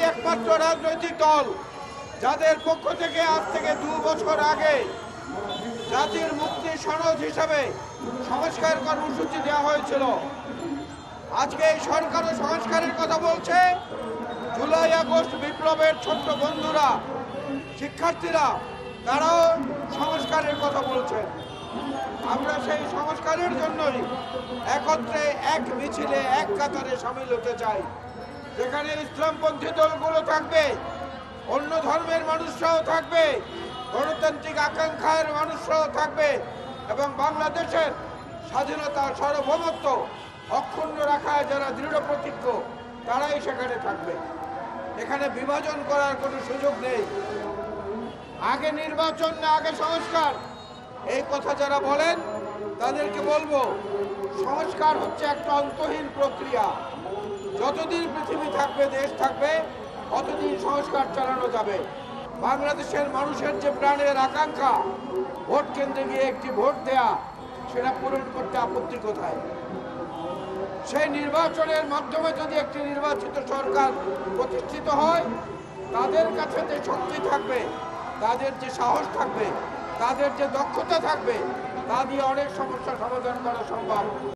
একমাত্র রাজনৈতিক দল যাদের পক্ষ থেকে আজ থেকে 2 বছর আগে জাতির মুক্তি সনদ হিসাবে সংস্কার কর্মসূচি দেওয়া হয়েছিল। আজকে এই সরকারও সংস্কারের কথা বলছে। জুলাই আগস্ট বিপ্লবের ছোট্ট বন্ধুরা, শিক্ষার্থীরা, তারাও সংস্কারের কথা বলছেন। আমরা সেই সংস্কারের জন্যই একত্রে এক মিছিলে এক কাতারে সামিল হতে চাই, যেখানে ইসলামপন্থী দলগুলো থাকবে, অন্য ধর্মের মানুষরাও থাকবে, গণতান্ত্রিক আকাঙ্ক্ষার মানুষরাও থাকবে এবং বাংলাদেশের স্বাধীনতা সার্বভৌমত্ব অক্ষুণ্ণ রাখায় যারা দৃঢ় প্রতিজ্ঞ তারাই সেখানে থাকবে। এখানে বিভাজন করার কোনো সুযোগ নেই। আগে নির্বাচন না আগে সংস্কার, এই কথা যারা বলেন তাদেরকে বলবো, সংস্কার হচ্ছে একটা অন্তহীন প্রক্রিয়া। যতদিন পৃথিবী থাকবে, দেশ থাকবে, ততদিন সংস্কার চালানো যাবে। বাংলাদেশের মানুষের যে প্রাণের আকাঙ্ক্ষা ভোট কেন্দ্রে গিয়ে একটি ভোট দেয়া, সেটা পূরণ করতে আপত্তি কোথায়? সেই নির্বাচনের মাধ্যমে যদি একটি নির্বাচিত সরকার প্রতিষ্ঠিত হয়, তাদের কাছে যে শক্তি থাকবে, তাদের যে সাহস থাকবে, তাদের যে দক্ষতা থাকবে, তা দিয়ে অনেক সমস্যা সমাধান করা সম্ভব।